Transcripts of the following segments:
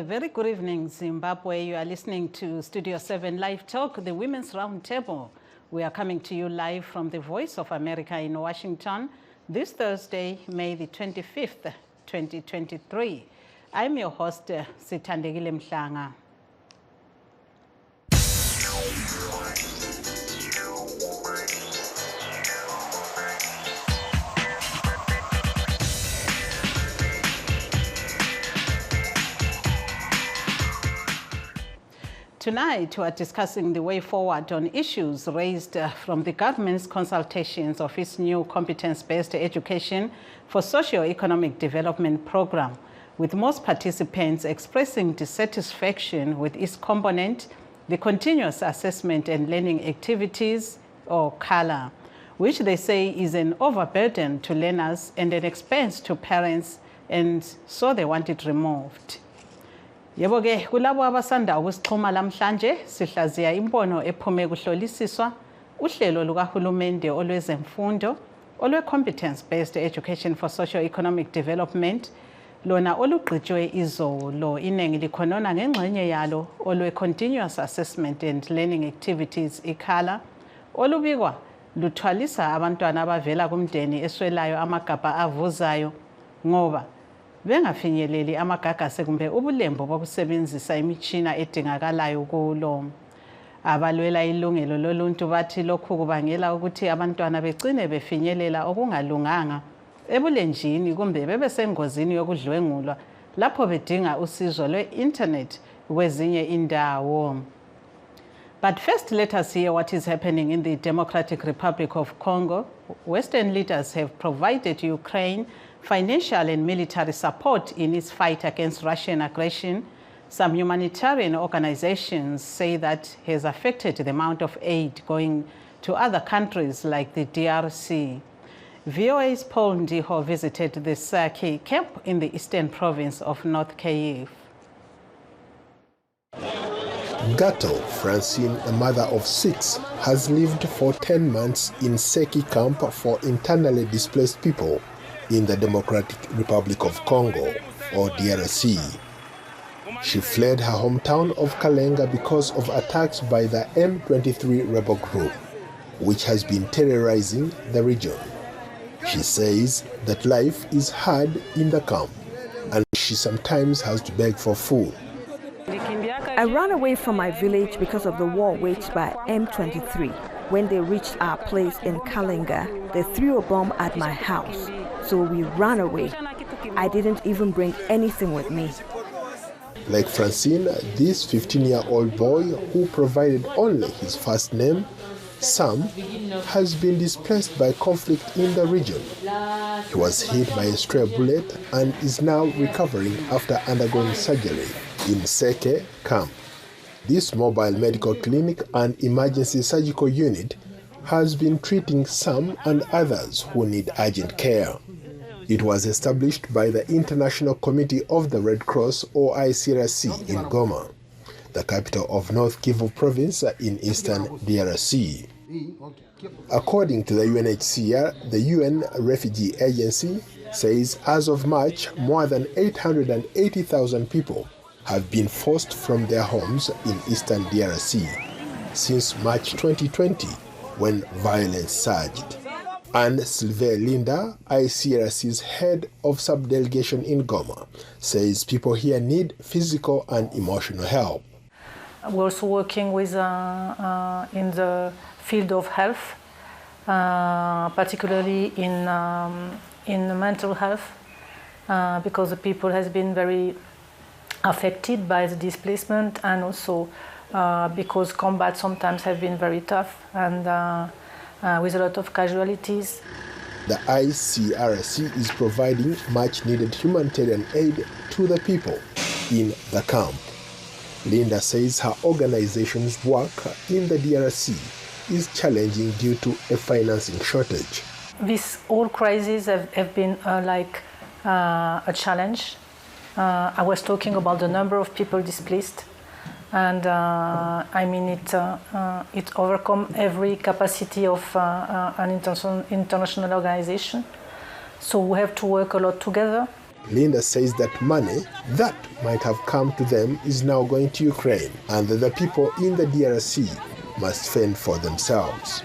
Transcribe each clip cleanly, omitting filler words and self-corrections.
very good evening, Zimbabwe. You are listening to Studio 7 Live Talk, the Women's Roundtable. We are coming to you live from the Voice of America in Washington this Thursday, May the 25th, 2023. I'm your host, Sithandekile Mhlanga. Tonight, we are discussing the way forward on issues raised from the government's consultations of its new competence-based education for socio-economic development program, with most participants expressing dissatisfaction with its component, the continuous assessment and learning activities, or CALA, which they say is an overburden to learners and an expense to parents, and so they want it removed. Yebo ke kulabo abasanda ukusixhuma lamhlanje sihlaziya imbono ephume kuhlolisiswa uhlelo lukahulumende olwezemfundo olwe competence based education for socio-economic development lona olugqitshwe izolo inengi likhonona ngengxenye yalo olwe continuous assessment and learning activities ikhala olubikwa luthwalisa abantwana abavela kumndeni eswelayo amagabha avuzayo ngoba bengafinyeleli amagagasi kumbe ubulembo bokusebenzisa imitshina edingakalayo kulo. Abalwela ilungelo loluntu bathi lokhu kubangela ukuthi abantwana begcine befinyelela okungalunganga ebulenjini kumbe bebesengozini yokudlwengulwa lapho bedinga usizo lwe-internet kwezinye indawo. But first, let us hear what is happening in the Democratic Republic of Congo. Western leaders have provided Ukraine financial and military support in its fight against Russian aggression. Some humanitarian organizations say that has affected the amount of aid going to other countries like the DRC. VOA's Paul Ndiho visited the Saki camp in the eastern province of North Kivu. Gato Francine, a mother of 6, has lived for 10 months in Seki camp for internally displaced people in the Democratic Republic of Congo, or DRC. She fled her hometown of Kalenga because of attacks by the M23 rebel group, which has been terrorizing the region. She says that life is hard in the camp, and she sometimes has to beg for food. I ran away from my village because of the war waged by M23. When they reached our place in Kalenga, they threw a bomb at my house. So we ran away. I didn't even bring anything with me. Like Francine, this 15-year-old boy who provided only his first name, Sam, has been displaced by conflict in the region. He was hit by a stray bullet and is now recovering after undergoing surgery in Seke camp. This mobile medical clinic and emergency surgical unit has been treating some and others who need urgent care. It was established by the International Committee of the Red Cross, or ICRC, in Goma, the capital of North Kivu province in eastern DRC. According to the UNHCR, the UN Refugee Agency says as of March, more than 880,000 people have been forced from their homes in eastern DRC since March 2020, when violence surged. And Sylvain Linda, ICRC's head of subdelegation in Goma, says people here need physical and emotional help. We're also working with in the field of health, particularly in mental health, because the people has been very affected by the displacement, and also because combat sometimes have been very tough and with a lot of casualties. The ICRC is providing much needed humanitarian aid to the people in the camp. Linda says her organization's work in the DRC is challenging due to a financing shortage. This whole crisis have been like a challenge. I was talking about the number of people displaced, and I mean it overcome every capacity of an international organization. So we have to work a lot together. Linda says that money that might have come to them is now going to Ukraine, and that the people in the DRC must fend for themselves.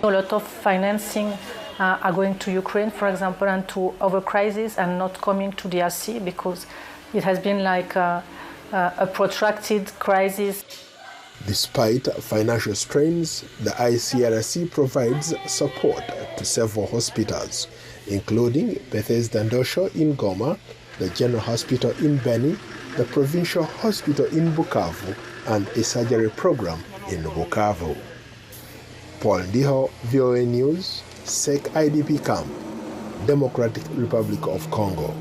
A lot of financing are going to Ukraine, for example, and to other crises, and not coming to DRC because it has been like a protracted crisis. Despite financial strains, the ICRC provides support to several hospitals, including Bethesda Ndosho in Goma, the General Hospital in Beni, the Provincial Hospital in Bukavu, and a surgery program in Bukavu. Paul Ndiho, VOA News, SEC IDP Camp, Democratic Republic of Congo.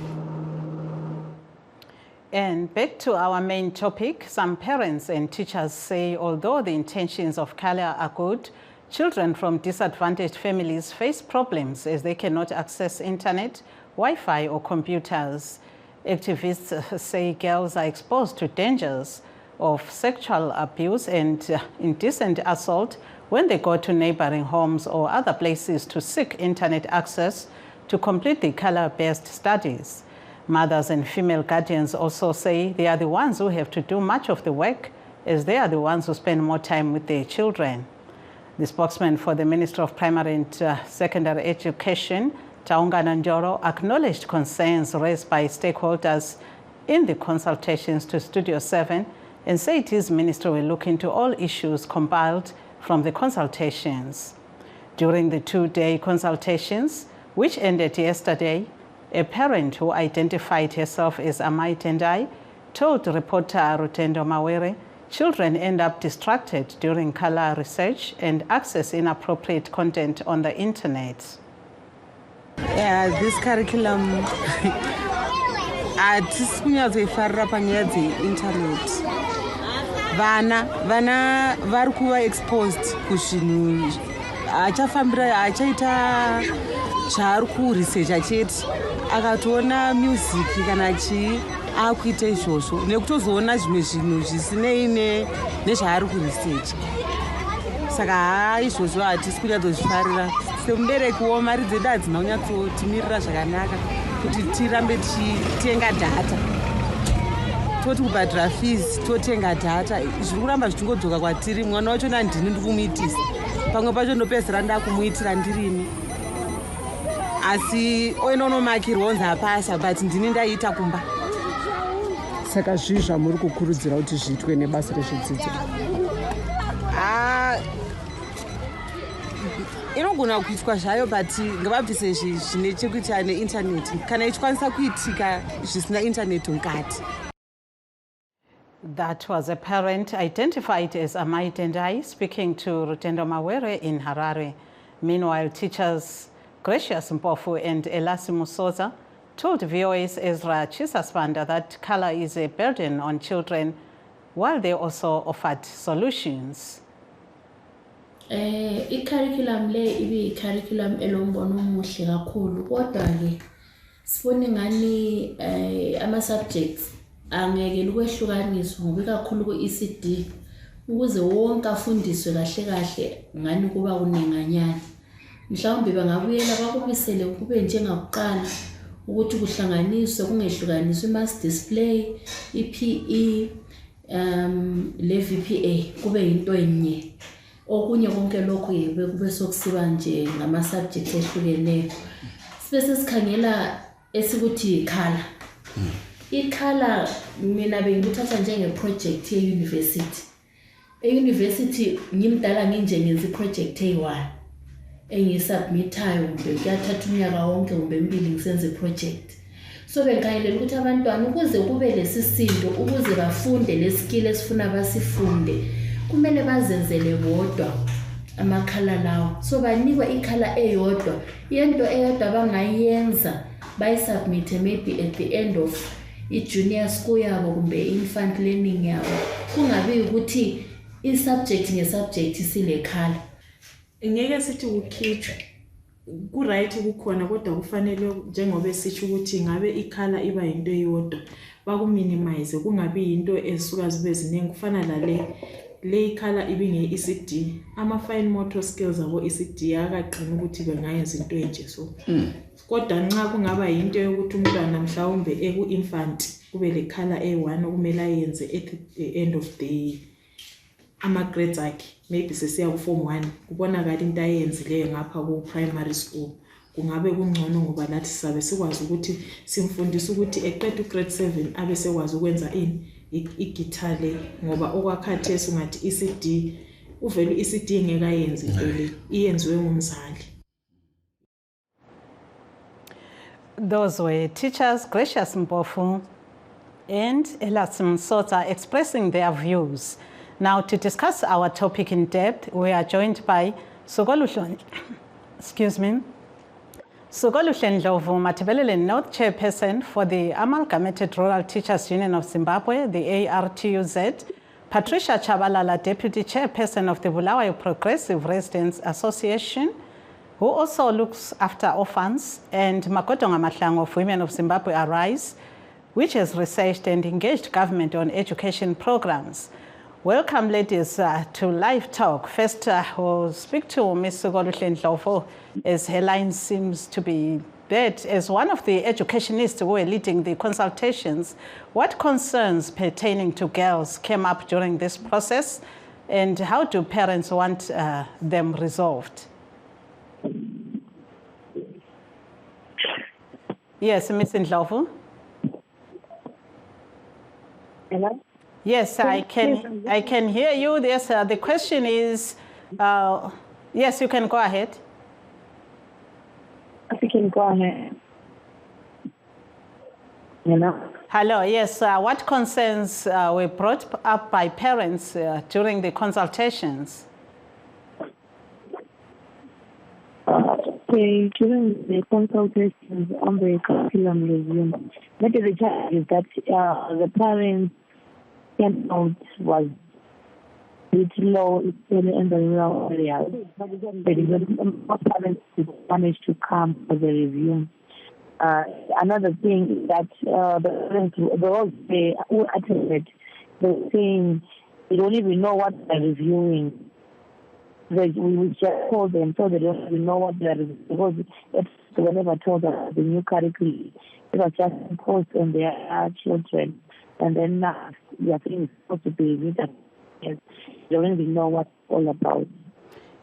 And back to our main topic, some parents and teachers say although the intentions of CALA are good, children from disadvantaged families face problems as they cannot access internet, Wi-Fi or computers. Activists say girls are exposed to dangers of sexual abuse and indecent assault when they go to neighboring homes or other places to seek internet access to complete the color-based studies. Mothers and female guardians also say they are the ones who have to do much of the work as they are the ones who spend more time with their children. The spokesman for the Ministry of Primary and Secondary Education, Taunga Nanjoro, acknowledged concerns raised by stakeholders in the consultations to Studio 7 and said his ministry will look into all issues compiled from the consultations. During the two-day consultations, which ended yesterday, a parent who identified herself as Amai Tendai told reporter Rutendo Mawere children end up distracted during color research and access inappropriate content on the internet. Yeah, this curriculum internet. Vana vari kuva exposed kuzvinhu achafambira achaita chaari kuresearcha chete akatoona music kana chii akuita izvozvo nekutozoona zvimwe zvinhu zvisinei nezvaari kuresearcha. Saka haa izvozvo hatisi kunyatsozvifarira. Semuberekiwo mari dzedu hadzina kunyatsotimirira zvakanaka kuti tirambe tichitenga data. Toti kubhadhira fees totenga data zviri kuramba zvichingodzoka kwatiri. Mwana wacho ndini ndikumuitisa, pamwe pacho ndopedzera ndakumuitira ndirini, asi oinonomakirwa onzi hapasa but ndini ndaiita kumba. Saka zvii zvamuri kukurudzira kuti zviitwe nebasa rezvidzidzo? Inogona kuitwa zvayo but ngavabvise zvine chekuita neintaneti kana ichikwanisa kuitika zvisina intaneti mukati. That was a parent identified as Amai Tendai speaking to Rutendo Mawere in Harare. Meanwhile, teachers Gracious Mpofu and Elasi Musoza told VOA's Ezra Chisaswanda that color is a burden on children, while they also offered solutions. I-curriculum le ibi curriculum elombono omuhle kakhulu, kodwa ke sifuna ngani ama subjects angeke ukwehlukaniswa ngoba kakhulu ku-ECD ukuze wonke afundiswe kahle ngani kuba kunenganyana. Mhlawumbe bangabuyela bakubisele kube njengakuqala ukuthi kuhlanganiswe kungehlukaniswe mass display, iPE, le VPA kube into enye. Okunye konke lokho yebe kube sokusiba nje ngama subjects ehlukeneyo. Sibese sikhangela esikuthi ikhala. Ikhala mina bengithatha njenge project ye university. E-university ngimdala nginje ngenza project eyi-1 engisubmitayo mbe kuyathatha unyaka wonke kumbe mbili ngisenze project. So bengikhangela ukuthi abantwana ukuze kube lesisindo ukuze bafunde leskill esifuna basifunde kumele bazenzele bodwa amakhala lawo. So banikwa ikhala eyodwa, into eyodwa bangayenza bayisubmite maybe at the end of i-junior school yabo kumbe infant learning yabo. Kungabi ukuthi i-subject nge-subject isilekhala. Ngeke sithi ukhitshwe ku-right kukhona kodwa kufanele njengoba sithi ukuthi ngabe ikhala iba into eyodwa bakuminimize kungabi into ezisuka zibe ziningi kufana nale le color ibinge ECD ama-fine motor skills abo ECD akaqina ukuthi bengayenza into enje so kodwa nxa kungaba yinto yokuthi umntwana mhlawumbe eku-infant kube le color e1 okumele ayenze at the end of the ama-grades akhe maybe sesiya ku-form 1 kubonakala into ayenzileyo ngapha ku-primary school kungabe kungcono ngoba lathi sisabe sikwazi ukuthi simfundise ukuthi eqeda u-grade 7 abe sekwazi ukwenza ini i-guitar le ngoba okwakhathesi ungathi ECD uvela i-ECD engekayenzi into le iyenziwe ngumzali. Those were teachers Gracious Mpofu and Elasim Sota expressing their views. Now, to discuss our topic in depth, we are joined by Sugoluhlen Ndlovu Matebelele North Chairperson for the Amalgamated Rural Teachers Union of Zimbabwe, the ARTUZ, Patricia Chabalala, Deputy Chairperson of the Bulawayo Progressive Residents Association, who also looks after orphans, and Makotonga Mahlangu of Women of Zimbabwe Arise, which has researched and engaged government on education programs. Welcome, ladies, to Live Talk. First, we'll speak to Ms. Sugoluhlen Ndlovu, as her line seems to be dead. As one of the educationists who were leading the consultations, what concerns pertaining to girls came up during this process, and how do parents want them resolved? Yes, Ms. Ndlovu. Hello? Yes, I can hear you. Yes, the question is, yes, you can go ahead. You can go ahead. Hello? Hello, yes. What concerns were brought up by parents during the consultations? During the consultations on the curriculum review, maybe the challenge is that the parents' turnout was a bit low, especially in the rural areas. Most parents managed to come for the review. Another thing is that the parents, who attended, they were saying they don't even know what they're reviewing. We just call them so they don't even know what they're reviewing, because they were never told that the new curriculum, it was just imposed on their children. And then their thing is supposed to be reviewed. They don't even know what it's all about.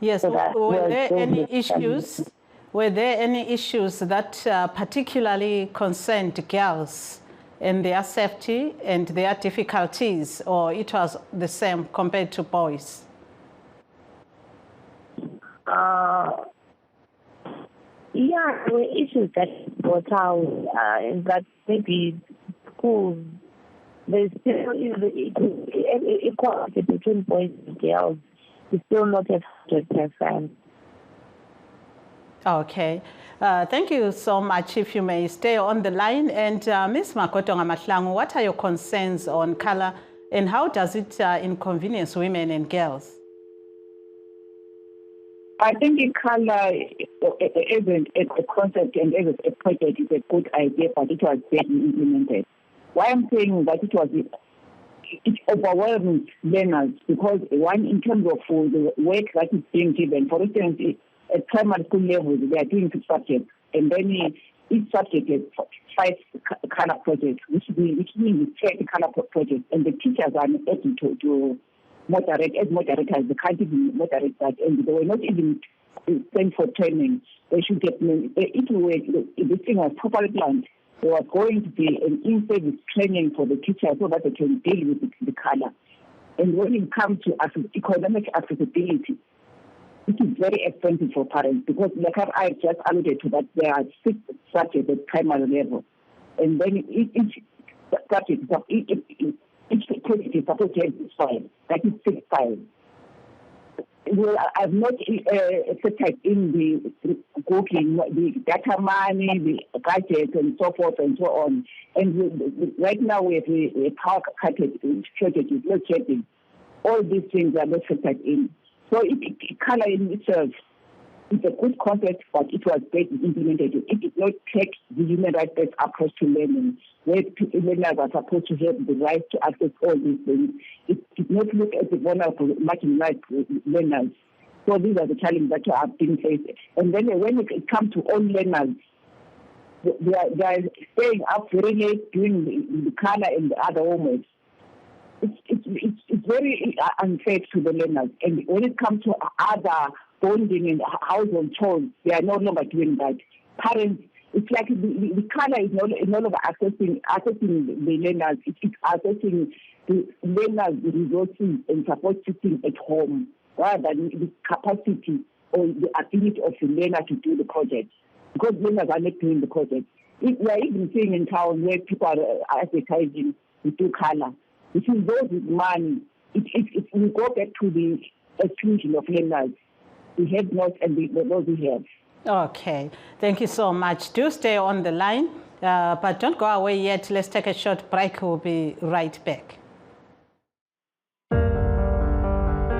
Yes, so were there any issues? Were there any issues that particularly concerned girls and their safety and their difficulties, or it was the same compared to boys? Yeah, there were issues that brought out that maybe schools, there's still equality between boys and girls. It's still not at 100%. Okay. Thank you so much. If you may stay on the line. And Ms. Makotonga Mahlangu, what are your concerns on color, and how does it inconvenience women and girls? I think in color isn't a concept and as a project is a good idea, but it was badly implemented. Why I'm saying that it overwhelms learners, because one, in terms of the work that is being given, for instance, at primary school level, they are doing 2 subjects, and then each subject has 5 color projects, which means 30 color projects, and the teachers are not able to moderate. As moderators, they can't even moderate that, and they were not even sent for training. They should get, if this thing was properly planned, there was going to be an in-service training for the teachers so that they can deal with the color. And when it comes to economic accessibility, it is very expensive for parents, because like I just alluded to that, there are 6 subjects at primary level. And then each subject, each project is supposed to have 6 files. That is 6 files. Well, I've not accepted in the cooking, the data money, the gadgets, and so forth and so on. And right now we have a power package project is not checking. All these things are not factored in. So color in itself It's a good concept, but it was badly implemented. It did not take the human rights-based approach to learning, where learners are supposed to have the right to access all these things. It did not look at the vulnerable, marginalized learners. So these are the challenges that are being faced. And then when it comes to all learners, they are staying up very late doing the color and the other homework. It's very unfair to the learners. And when it comes to other bonding and household chores, they are no longer doing that. Parents, it's like the color is no longer assessing the learners. It's assessing the learners' resources and support systems at home, rather than the capacity or the ability of the learner to do the project. Because learners are not doing the project. We are even seeing in town where people are advertising to do color. It is those with money. We go back to the exclusion of learners. We have not, and those we have. Okay, thank you so much. Do stay on the line, but don't go away yet. Let's take a short break. We'll be right back.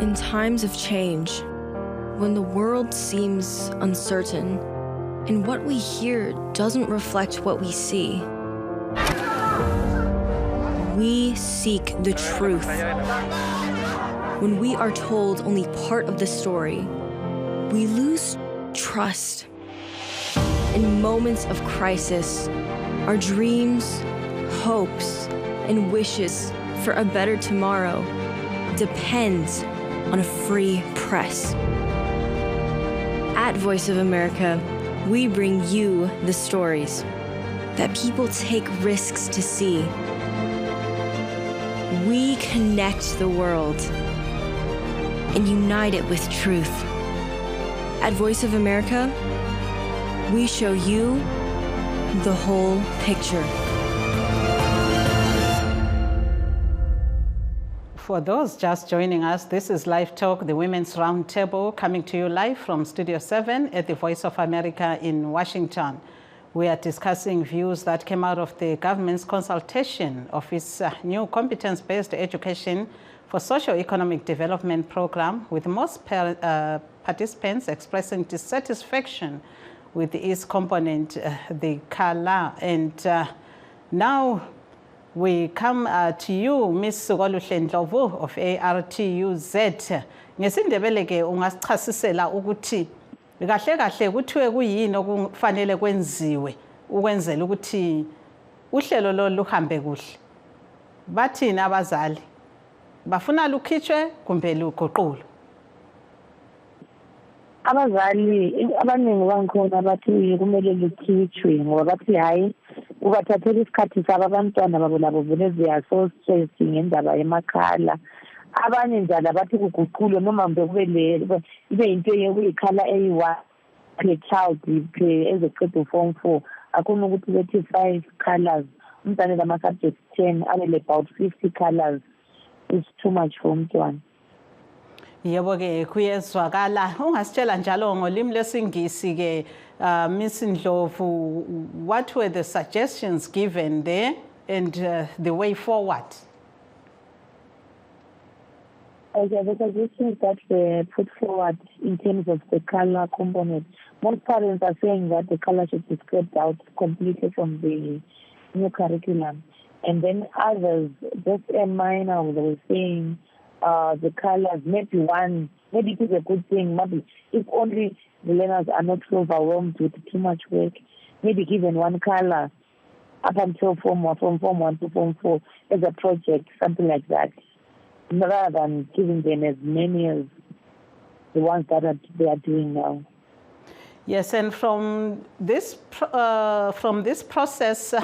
In times of change, when the world seems uncertain and what we hear doesn't reflect what we see, we seek the truth. When we are told only part of the story, we lose trust. In moments of crisis, our dreams, hopes, and wishes for a better tomorrow depends on a free press. At Voice of America, we bring you the stories that people take risks to see. We connect the world and unite it with truth. At Voice of America, we show you the whole picture. For those just joining us, this is Live Talk, the Women's Roundtable, coming to you live from Studio 7 at the Voice of America in Washington. We are discussing views that came out of the government's consultation of its new competence-based education for socio-economic development program, with most participants expressing dissatisfaction with its component, the CALA. And now we come to you, Ms. Sukoluhle Ndlovu of ARTUZ. Ngesindebele ke ungasichasisela ukuthi kahle kahle kuthiwe kuyini okufanele kwenziwe ukwenzela ukuthi uhlelo lo luhambe kuhle. Bathini abazali? Bafuna lukhitshwe kumbe luguqulwe? Abazali abaningi bangikhona bathi kumele lukhitshwe ngoba bathi hayi ubathathela isikhathi sabo abantwana babo labo vele so stressing ngendaba yemakhala. Abanye njalo bathi kuguqulwe noma mbe kube into yokuyikhala eyi-1 per child ezeqeda form 4 akhona ukuthi bethi 5 colors umntwana lama-subjects 10 abe about 50 colors. It's too much for umntwana. Yebo ke kuyezwakala. Ungasitshela njalo ngolimi lesingisi ke Ms. Ndlovu, what were the suggestions given there and the way forward? Okay, the suggestions that were put forward in terms of the color component, most parents are saying that the color should be scrapped out completely from the new curriculum. And then others, just a minor, they were saying the colors, maybe it is a good thing, maybe if only the learners are not so overwhelmed with too much work, maybe given one color up until from Form 1 to Form 4 as a project, something like that, rather than giving them as many as the ones that they are doing now. Yes, and from this process,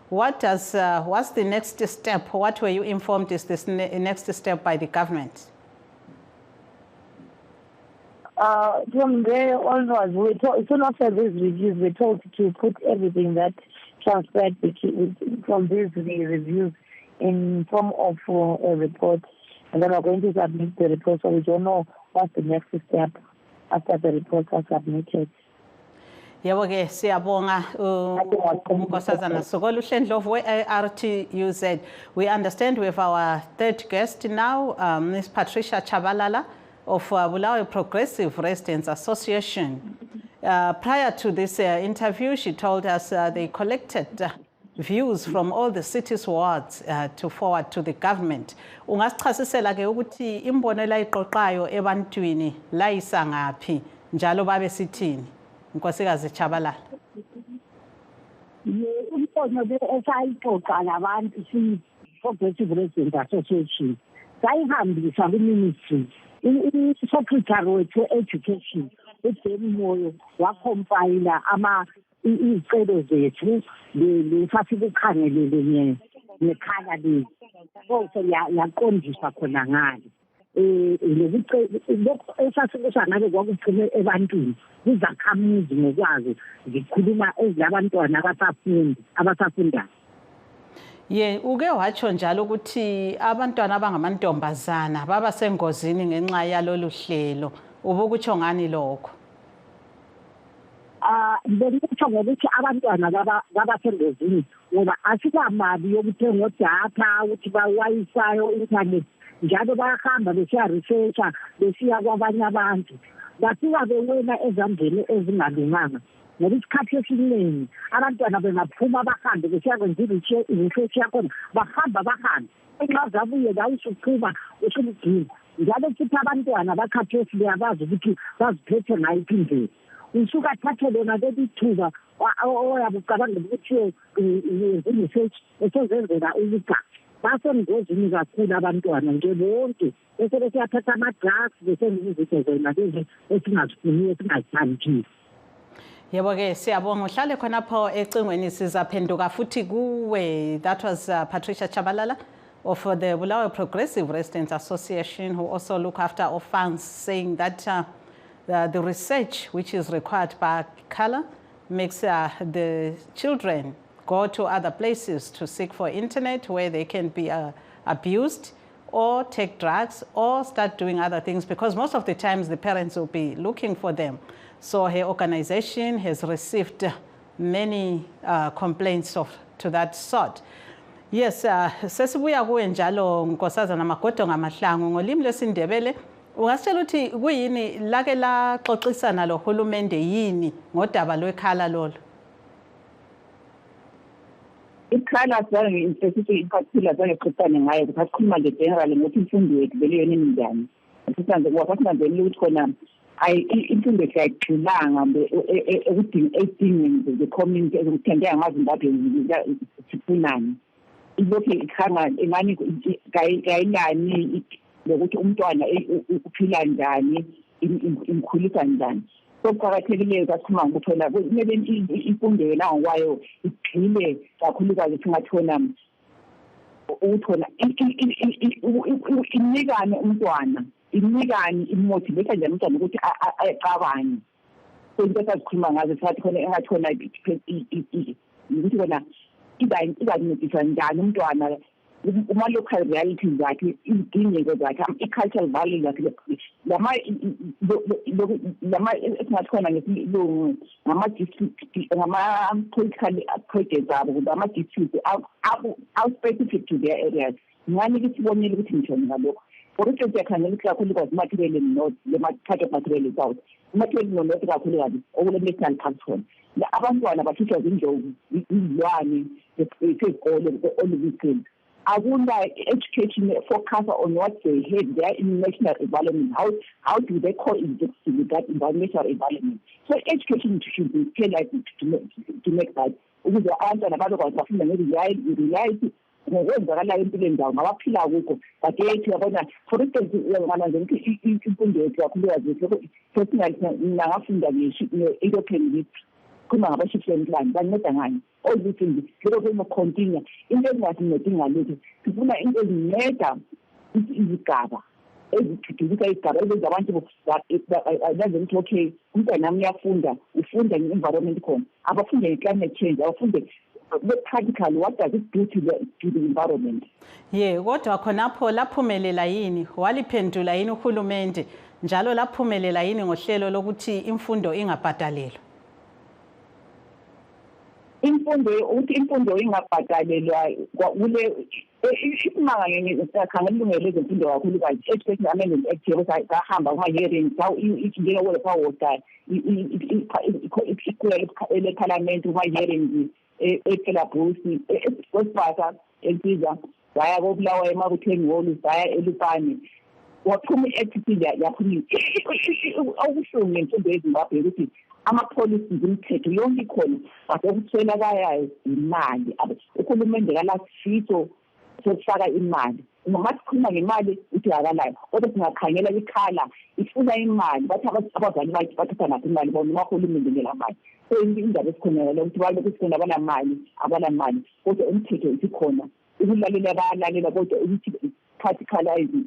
what's the next step? What were you informed is this next step by the government? From there onwards, we told, soon after these reviews, we're told to put everything that transpired from these reviews in form of a report, and then we're going to submit the report, so we don't know what's the next step after the reports are submitted. Yebo ke siyabonga unkosazana Sukoluhle Ndlovu we-ARTUZ. We understand we have our third guest now, Ms. Patricia Chabalala of Bulawayo Progressive Residents Association. Prior to this interview, she told us they collected views from all the city's wards to forward to the government. Ungasichasisela ke ukuthi imbonela iqoqayo ebantwini la isangaphi njalo babe sithini. Nkosikazi Chabalala. Umbono esayixoxa nabantu si-Progressive Residents Association sayihambisa kwi-ministry. I-secretary wethu we-education uDemoyo wakompayila izicelo zethu lesasibukhangelele nekhala lethu. So yaqondiswa khona ngalo. Esasikusha ngalo kwakugcine ebantwini izakhamuzi ngokwazi zikhuluma ezilabantwana abasafundayo. Ye uke watsho njalo ukuthi abantwana abangamantombazana baba sengozini ngenxa yalolu hlelo. Ubukutsho ngani lokho? Bengikutsho ngokuthi abantwana baba sengozini ngoba asikamali yokuthenga odatha ukuthi bawayisayo internet njalo bayahamba besiya researcha besiya kwabanye abantu bafika bewena ezandleni ezingalunganga. Ngoba isikhathi esiningi abantwana bengaphuma bahambe besiya kwenza i-research yakhona bahambe nxa zabuye la usuqhuba usubudinga njalo futhi abantwana bakhathesi beyabazi ukuthi baziphethe ngayiphi indlela. Usuka thathe lona lelithuba oyabe ucabanga ukuthi i-research esezenzela ukugaba basengozini kakhulu abantwana nje bonke bese besiyathatha ama-drugs besenza izinto zona lezi esingazifuniyo esingazithandiyo. Yebo ke siyabonga uhlale khonapho ecingweni sizaphenduka futhi kuwe. That was Patricia Chabalala of the Bulawayo Progressive Residents Association, who also look after orphans, saying that the research which is required by color makes the children go to other places to seek for internet where they can be abused or take drugs or start doing other things, because most of the times the parents will be looking for them. So her organization has received many complaints to that sort. Yes, sesibuya kuwe njalo Nkosazana Magodo ngamahlangu ngolimi lwesiNdebele. Ungasitshela ukuthi kuyini lake la xoxisana lo hulumende yini ngodaba lwekhala lolo? Ikhala zange in-specific in-particular zange xoxane ngayo because asikhuluma nje generally ngokuthi imfundo yethu vele yona iminjani. Asisanze kwasinanzeli ukuthi khona imfundo yethu ayigxilanga ekudingeni the community ezikuthengeka ngaZimbabwe sifunani. Ilokhu ikhanga engani kayinani lokuthi umntwana uphila njani imkhulisa njani. So kuqakathekile kakhulu ukuthola kumele imfundo yena ngokwayo igxile kakhulukazi singathona ukuthola inikane umntwana inikane imotivate nje umntwana ukuthi aqabane. So into esikhuluma ngazo sathi khona engathona ukuthi kona izancedisa njani umntwana uma-local realities zakhe, izidingeko zakhe, i-cultural values zakhe, lama esingakhona ngesilungu ngama-political projects abo, ama-disputes specific to their areas. Ngani ukuthi sibonile ukuthi ngishoni ngalokho. For instance, siyakhangela ukuthi kakhulukazi material in north, le-part of material south. Material in north kakhulukazi okule-national parks khona. Abantwana bathithwa zindlovu, izilwane, ezikole, all of these things. Akuna education focus on what they have there in national environment. How do they coexist with that environmental environment? So education should be tailored to make that. Ukuze abantwana bazokwazi bafunda nge-reality ngokwenzakalayo empilweni zabo ngabaphila kukho. But yethu yabona, for instance, ngananzela ukuthi imfundo yethu kakhulukazi nangafunda nge-European League kuma ngabashifeni plan banceda ngani all these things lokho kuma-continue into ezingasincedi ngalokhu sifuna into ezinceda izigaba ezithuthukisa izigaba ezenza abantu bazenza ukuthi okay umntwana nami uyafunda ufunda nge-environment khona abafunde nge-climate change abafunde practical what does it do to the environment. Ye kodwa khonapho laphumelela yini waliphendula yini uhulumende njalo laphumelela yini ngohlelo lokuthi imfundo ingabhadalelwa? Imfundo ingabhadalelwa kule Isimanga ngisakhangela ilungelo lezemfundo kakhulu kazi education amendment act yebo sahamba kuma-hearing njengowele pawota eParliament kuma-hearings eKelabusi eSibasa eNsiza waya koBulawayo emabutheni wolu waya eLupane waphuma i-act yaphuma okubuhlungu ngemfundo yeZimbabwe ukuthi ama-policies imithetho yonke ikhona basekuswelakayayo imali uhulumende kalasifiso sokufaka imali noma sikhuluma ngemali uthi akalayo kodwa singakhangela ikhala ifuna imali bathi abazali bakhe bathatha naphi imali bona umahulumende ngelamali so indaba esikhona ukuthi balokhu sifuna abanamali kodwa umthetho isikhona ukulalela bayalalela kodwa ukuthi practicalize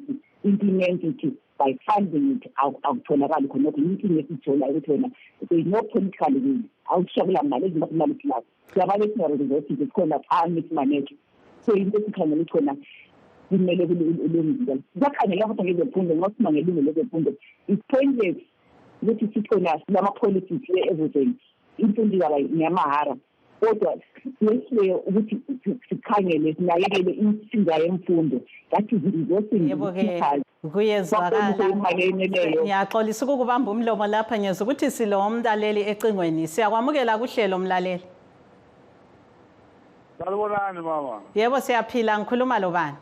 implement it by funding it awutholakali khona ukuthi inkinga esitholayo ukuthi wena there is no political will awushakula mali ezimali class siyabantu esingaresources esikhona mismanage so into esikhangela khona kumele kulungile siyakhangela futhi ngezemfundo ngoba simangelungelo lezemfundo it's pointless ukuthi sikhona silama-policies everything imfundo ngiyamahara kodwa yesiwe ukuthi sikhangele sinakekele insinga yemfundo that is resourcing kuyezwakala ngiyaxolisa ukukubamba umlomo lapha ngiyeza ukuthi silo umlaleli ecingweni siyakwamukela kuhlelo mlaleli. Salibonani mama. Yebo siyaphila ngikhuluma lo bani?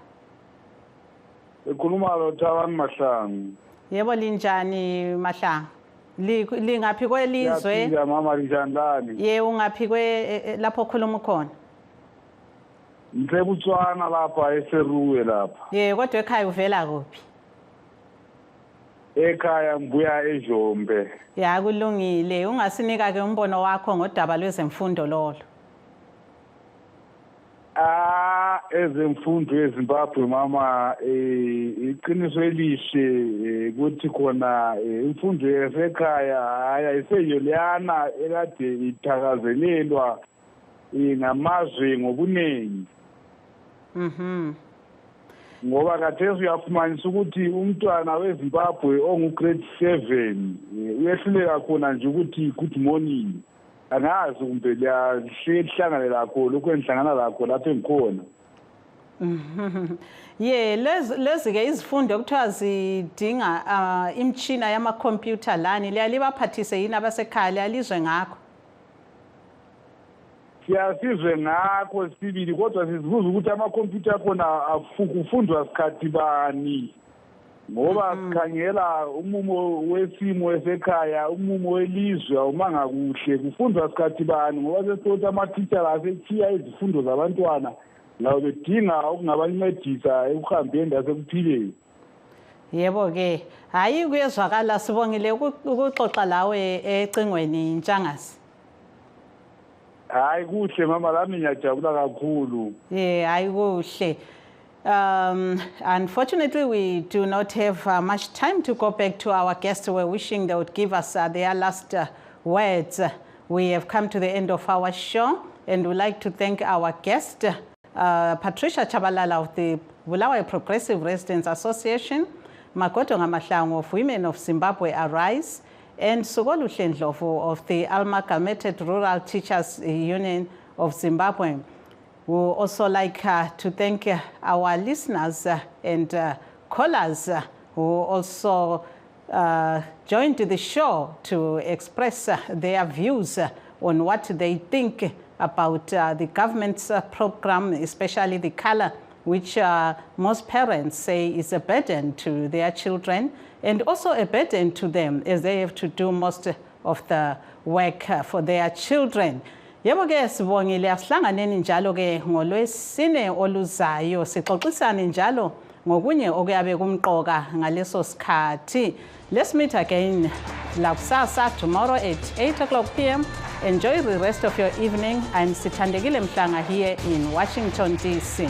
Ngikhuluma lo Thabani Mahlangu. Yebo linjani Mahlangu? Lingaphi kwelizwe? Siyaphila mama linjani? Yebo ungaphi lapho okhuluma khona? Ngsebutswana lapha eSeruwe lapha. Kodwa ekhaya uvela kuphi? Ekhaya ngibuya eJombe. Kulungile ungasinika ke umbono wakho ngodaba lwezemfundo lolo. Ezemfundo eZimbabwe mama iqiniso elihle ukuthi khona imfundo yasekhaya haya iseyoliyana ekade ithakazelelwa ngamazwe ngobuningi. Ngoba khathesi uyafumanisa ukuthi umntwana weZimbabwe ongu-grade 7 uyehluleka khona nje ukuthi good morning angazi kumbe lihlangane lakho lokho engihlangana lakho lapho engikhona. Lezi-ke izifundo okuthiwa zidinga imtshina yamakhompyutha lani liyalibaphathise yini abasekhaya liyalizwe ngakho? Siyasizwe ngakho sibili kodwa sizibuza ukuthi amakhompyutha akhona kufundwa sikhathi bani ngoba sikhangela umumo wesimo esekhaya umumo welizwe awumanga kuhle kufundwa sikhathi bani ngoba sesithi ama-teacher asethiya izifundo zabantwana lawo bedinga ukungabancedisa ekuhambeni lasekuphileni. Yebo-ke hhayi kuyezwakala sibongile ukuxoxa lawe ecingweni Ntshangasi. Hayi kuhle mama lami ngiyajabula kakhulu. Hayi kuhle. Unfortunately, we do not have much time to go back to our guests. We're wishing they would give us their last words. We have come to the end of our show, and we'd like to thank our guest, Patricia Chabalala of the Bulawayo Progressive Residents Association, Makoto Mahlangu of Women of Zimbabwe Arise, and Sugoluhle Ndlovu of the Amalgamated Rural Teachers Union of Zimbabwe. We would also like to thank our listeners and callers who also joined the show to express their views on what they think about the government's program, especially the color, which most parents say is a burden to their children and also a burden to them as they have to do most of the work for their children. Yebo-ke sibongile asihlanganeni njalo-ke ngolwesine oluzayo sixoxisane njalo ngokunye okuyabe kumqoka ngaleso sikhathi. Let's meet again lakusasa tomorrow at 8 o'clock p.m. Enjoy the rest of your evening. I'm Sithandekile Mhlanga here in Washington, D.C.